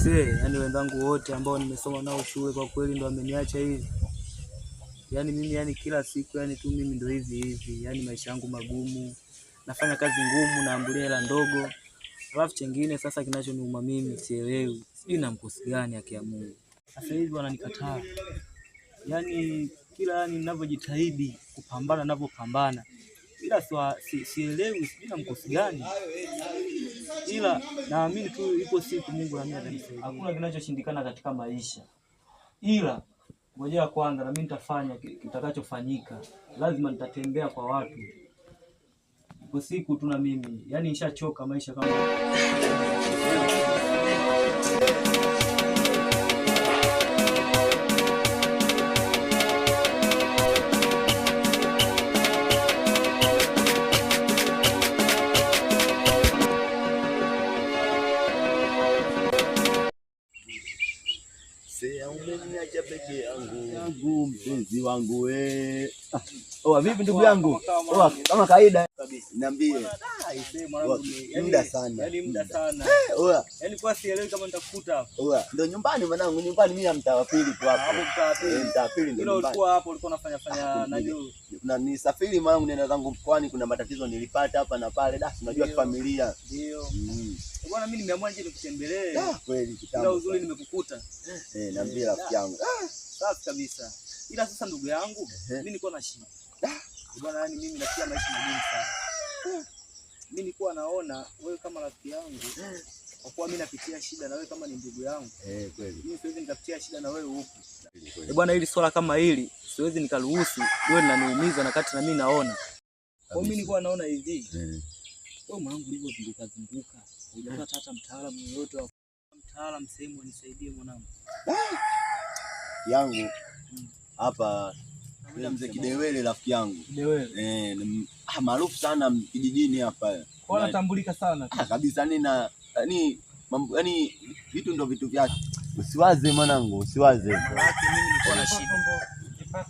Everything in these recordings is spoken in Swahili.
Aisee, yani wenzangu wote ambao nimesoma nao shule kwa kweli ndo wameniacha hivi. Yani mimi yani kila siku yani tu mimi ndo hivi. Yani maisha yangu magumu. Nafanya kazi ngumu na ambulia hela ndogo. Alafu chengine sasa kinachoniuma mimi sielewi. Sijui na mkosi gani akiamua. Sasa hivi wananikataa. Yani kila yani ninavyojitahidi kupambana ninavyopambana. Ila sielewi sijui na mkosi gani. Ila naamini tu ipo siku Mungu atanisaidia. Hakuna kinachoshindikana katika maisha. Ila ngojea kwanza na mimi nitafanya kitakachofanyika. Lazima nitatembea kwa watu. Ipo siku tu na mimi. Yaani nishachoka maisha kama umeniacha peke yangu mpenzi wangu we. Vipi ndugu yangu? Kama kawaida niambie. Muda sana. Yaani kwa sielewi kama nitakukuta hapo. Ndio nyumbani mwanangu, nyumbani mimi mtaa wa pili tu hapo. Mtaa wa pili ndio nyumbani. Ulikuwa hapo ulikuwa unafanya na nisafiri mwanangu nenda zangu mkoani, kuna matatizo nilipata hapa na pale. Unajua familia. Ndio. Bwana mimi nimeamua nje nikutembelee. Kweli kitambo. Ila uzuri nimekukuta. Niambie rafiki yangu. Safi kabisa. Ila sasa ndugu yangu, mimi niko na shida. Bwana yani mimi nafikia maisha magumu sana. Mimi nilikuwa naona wewe kama rafiki yangu, kwa kuwa mimi napitia shida na wewe kama ni ndugu yangu. Kweli. Mimi siwezi nikapitia shida na wewe huko. Bwana hili swala kama hili, siwezi nikaruhusu wewe linaniumiza na kati na mimi naona. Kwa mimi nilikuwa naona hivi. Wewe mwanangu ulivyozunguka. Hujapata hata mtaalamu yoyote wa mtaalamu sehemu anisaidie mwanangu. Yangu hapa yule mzee Kidewele rafiki yangu. Kidewele. Maarufu sana kijijini hapa. Kwa anatambulika sana. Kabisa yani vitu ndio vitu vyake. Usiwaze mwanangu, usiwaze. Mimi nilikuwa na shida.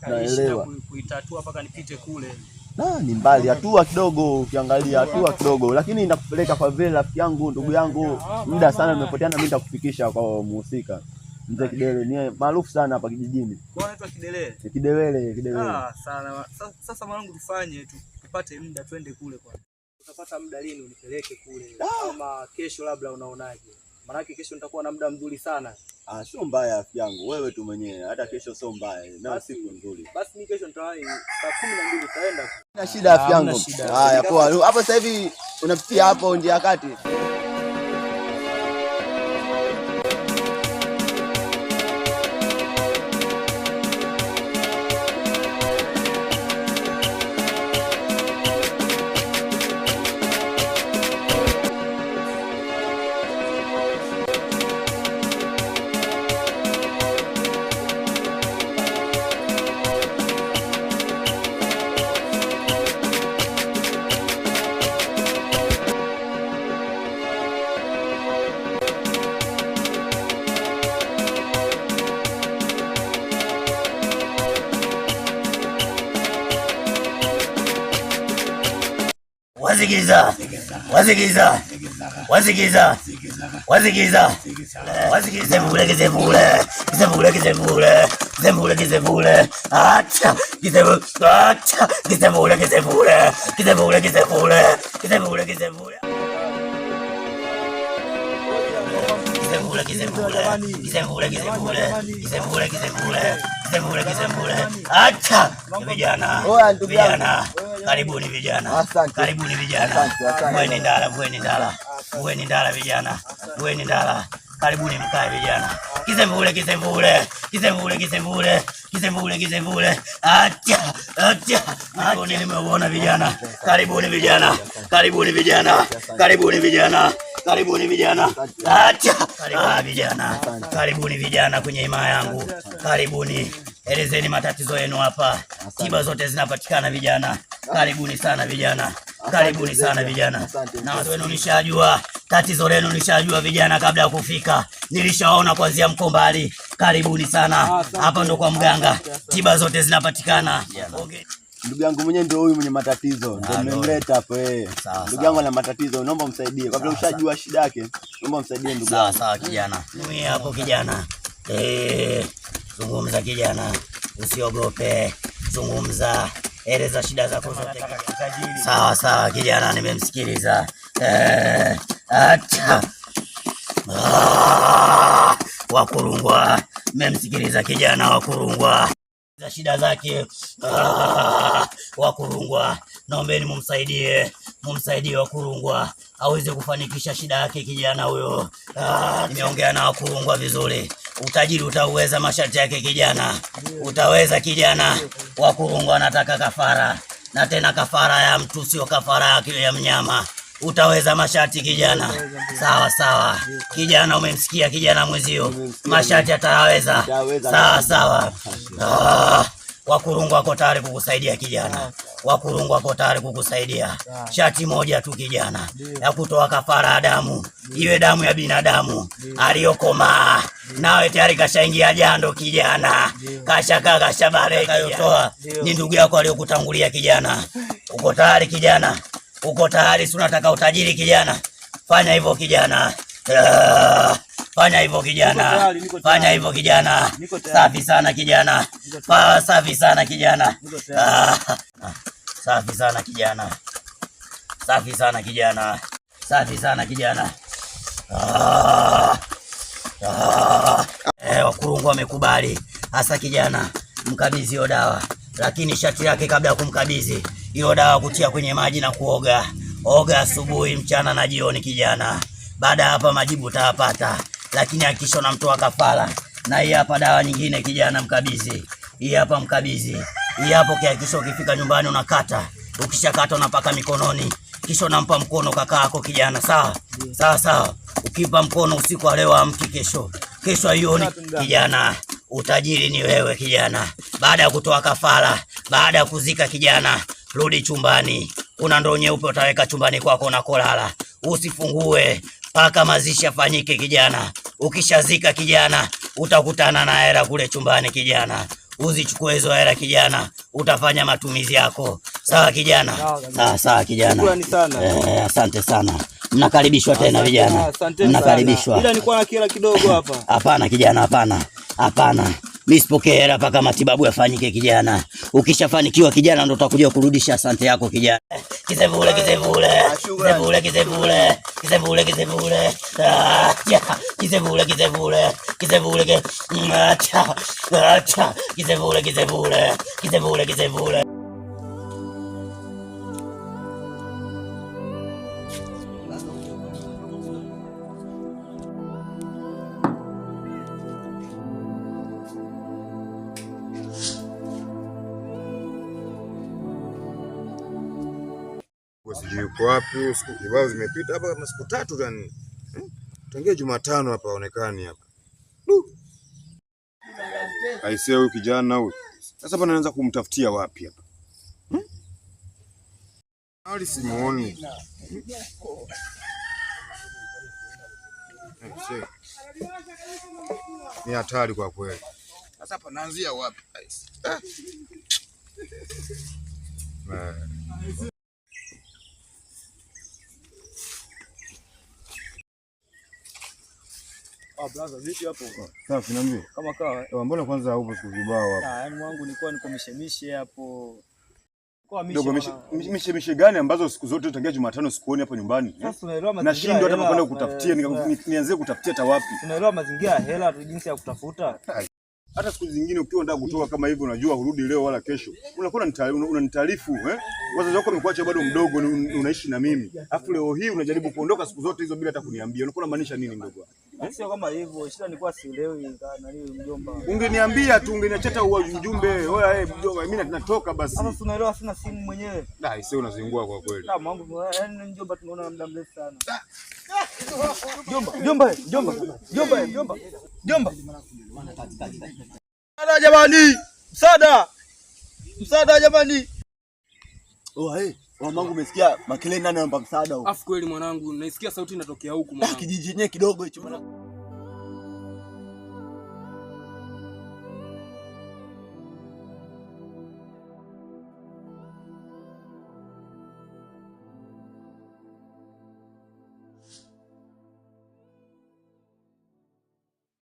Naelewa. Kuitatua mpaka nipite kule. Ni mbali, hatua kidogo, ukiangalia hatua kidogo, lakini ninakupeleka kwa vile rafiki yangu, ndugu yangu, muda sana nimepoteana, mimi nitakufikisha kwa muhusika. Mzee Kidewele ni maarufu sana hapa kijijini. Kwa anaitwa Kidewele. Kidewele. Sana. Sasa mwanangu tufanye tupate muda twende kule kwanza. Utapata muda lini unipeleke kule? Kama kesho labda unaonaje? Maana kesho nitakuwa na muda mzuri sana. Sio mbaya rafiki yangu, wewe tu mwenyewe, hata kesho sio mbaya, na siku nzuri. Basi mimi kesho nitawahi saa 12 tutaenda. Sina shida rafiki yangu. Haya poa. Hapo sasa hivi unapitia hapo ndio kati. Vijana. Karibuni vijana. Karibuni vijana. Vueni ndala vijana. Vueni ndala. Karibuni mkae vijana. Kizembule. Acha. Nimeona vijana. Karibuni vijana. Acha. Vijana. Karibuni vijana kwenye himaya yangu. Karibuni. Elezeni matatizo yenu hapa. Tiba zote zinapatikana vijana. Karibuni sana vijana. Na watu wenu nishajua. Tatizo lenu nishajua vijana kabla ya kufika. Nilishaona kuanzia mko mbali. Karibuni sana. Hapa ndo kwa mganga. Tiba zote zinapatikana. Ndugu yangu mwenyewe ndio huyu mwenye matatizo. Ndio nimemleta hapo Ndugu yangu ana matatizo, naomba umsaidie. Kabla ushajua shida yake, naomba umsaidie ndugu yangu. Sawa kijana. Mimi hapo kijana. Zungumza kijana. Usiogope. Zungumza. Eleza shida zako zote. Sawa kijana, nimemsikiliza. Acha. Wakurungwa. Nimemsikiliza kijana Wakurungwa. Za shida zake. Wakurungwa. Naombeni mumsaidie Wakurungwa aweze kufanikisha shida yake kijana huyo. Nimeongea na Wakurungwa vizuri. Utajiri utauweza, masharti yake kijana. Utaweza kijana. Wakurungwa anataka kafara. Na tena kafara ya mtu, sio kafara ya mnyama. Utaweza masharti kijana. Sawa. Kijana umemsikia kijana mwezio. Masharti ataweza. Sawa. Wakurungwa wako tayari kukusaidia kijana. Wakurungwa wako tayari kukusaidia. Shati moja tu kijana, ya kutoa kafara ya damu, iwe damu ya binadamu aliyokomaa. Nawe tayari kashaingia jando kijana. Kashabareka yotoa. Ni ndugu yako aliyokutangulia kijana. Uko tayari kijana? Uko tayari? Si unataka utajiri kijana? Fanya hivyo kijana. Fanya hivyo kijana. Fanya hivyo kijana. Safi sana kijana. Safi sana kijana. Safi sana kijana. Safi sana kijana. Safi sana kijana. Wakurungwa wamekubali. Hasa kijana, mkabidhi hiyo dawa. Lakini shati yake kabla ya kumkabidhi hiyo dawa, kutia kwenye maji na kuoga. Oga asubuhi, mchana na jioni kijana. Baada hapa majibu utayapata. Lakini hakikisha unamtoa kafara. Na hii hapa dawa nyingine kijana, mkabidhi. Hii hapa mkabidhi. Hii hapo hakikisha ukifika nyumbani unakata. Ukishakata unapaka mikononi. Kisha unampa mkono kaka yako kijana, sawa. Ukipa mkono usiku wa leo amki kesho hiyo kijana. Utajiri ni wewe kijana. Baada ya kutoa kafara, baada ya kuzika kijana, rudi chumbani. Kuna ndoo nyeupe utaweka chumbani kwako na kolala. Usifungue mpaka mazishi yafanyike kijana. Ukishazika kijana, utakutana na hela kule chumbani kijana. Uzichukue hizo hela kijana, utafanya matumizi yako. Sawa kijana? Sawa kijana. Asante sana. Mnakaribishwa tena vijana. Mnakaribishwa. Ila nilikuwa na kila kidogo hapa. Hapana kijana, hapana. Mimi sipokee hela mpaka matibabu yafanyike kijana. Ukishafanikiwa kijana, ndo utakuja kurudisha asante yako kijana. Kizevule. Kizevule. Sijui yuko wapi, siku kibao zimepita hapa kama siku 3 tani. Tangia Jumatano hapa haonekani hapa. Aisee huyu kijana huyu. Sasa hapa naanza kumtafutia wapi hapa? Hali simuoni. Ni hatari kwa kweli. Sasa hapa naanzia wapi? Brother, vipi hapo? Safi niambie. Kama kawa. Mbona kwanza haupo siku kibao hapo? Yaani mwangu nilikuwa niko mishemishe hapo. Kwa mishe gani ambazo siku zote tangia Jumatano sikuoni hapo nyumbani? Sasa unaelewa mazingira. Nashindwa hata kwenda kutafutia, nianze kutafutia hata wapi? Unaelewa mazingira ya hela tu, jinsi ya kutafuta. Hata siku zingine ukiwa unataka kutoka kama hivyo, unajua urudi leo wala kesho. Unakuwa unanitaarifu, wazazi wako wamekuacha bado mdogo, unaishi na mimi. Alafu leo hii unajaribu kuondoka siku zote hizo bila hata kuniambia. Unakuwa unamaanisha nini mdogo? Sio kama hivyo, shida nilikuwa sielewi na nini mjomba. Ungeniambia tu, ungeniachata ujumbe, oya mjomba, mimi natoka basi. Sasa tunaelewa, sina simu mwenyewe. Sio unazingua kwa kweli. Mambo yani mjomba, tunaona muda mrefu sana. Mjomba. Msaada jamani! Msaada jamani! Mamangu umesikia makelele, nani anampa msaada huko? Afu kweli mwanangu, naisikia sauti inatokea huku mwanangu. Kijiji chenyewe kidogo hicho mwanangu.